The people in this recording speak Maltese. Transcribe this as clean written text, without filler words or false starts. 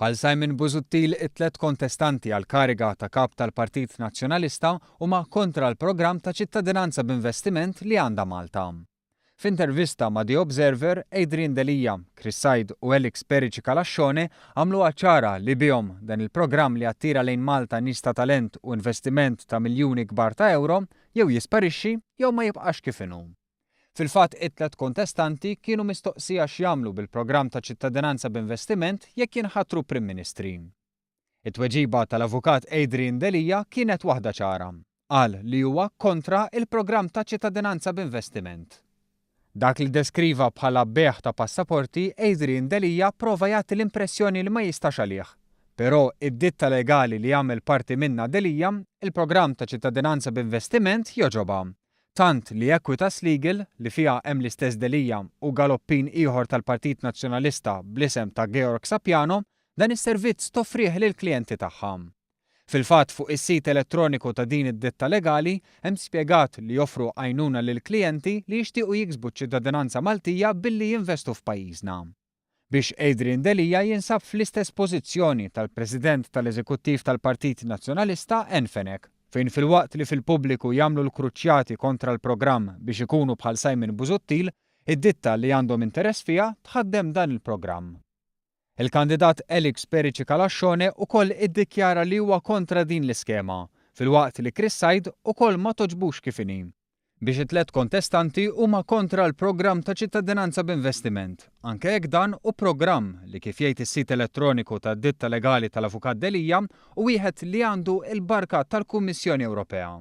Bħal Simon Busuttil, it-tlet kontestanti għal kariga ta' kap tal-Partit Nazzjonalista huma kontra l-programm ta' ċittadinanza b'investiment li għandha Malta. F'intervista ma' The Observer, Adrian Delija, Chris Said u Elix Perici Kalascione għamlu ċara li bihom dan il-programm li attira lejn Malta nies ta' talent u investiment ta' miljuni kbar ta' euro jew jisparixxi jew ma jibqax kif inhu. Fil-fatt it-tlet kontestanti kienu mistoqsija x'jagħmlu bil-programm ta' ċittadinanza b'investiment jekk jinħatru Prim Ministri. It-tweġiba tal-avukat Adrian Delija kienet waħda ċara. Qal li huwa kontra il-programm ta' ċittadinanza b'investiment. Dak li deskriva bħala beħ ta' passaporti, Adrian Delija prova jagħti l-impressjoni li ma jistax għalih. Però id-ditta legali li jagħmel parti minna Delija, il-programm ta' ċittadinanza b'investiment joġobha. Tant li Equitas Legal li fiha hemm l-istess Delija u galoppin ieħor tal-Partit Nazzjonalista bl-isem ta' Georg Sapjano, dan is-servizz toffrih lill-klijenti tagħha. Fil-fatt fuq is-sit elettroniku ta' din id-ditta legali hemm spjegat li joffru għajnuna lil klijenti li jixtiequ jiksbu ċittadinanza Maltija billi jinvestu f'pajjiżna. Biex Adrian Delija jinsab fl-istess pożizzjoni tal-President tal-Eżekuttiv tal-Partit Nazzjonalista Enfenek, fejn fil-waqt li fil-pubbliku jagħmlu l-kruċjati kontra l-programm biex ikunu bħal Simon Busuttil, id-ditta li għandhom interess fiha tħaddem dan il-programm. Il-kandidat Elix Perici Kalascione ukoll iddikjara li huwa kontra din l-iskema, fil-waqt li Chris Said ukoll ma toġbux kif inhi. Biex it-tlet kontestanti huma kontra l-programm ta' ċittadinanza b'investiment, anke hekk dan u programm li kif jgħid is-sit elettroniku tad-ditta legali tal-Avukat Delija u wieħed li għandu l-barka tal-Kummissjoni Ewropea.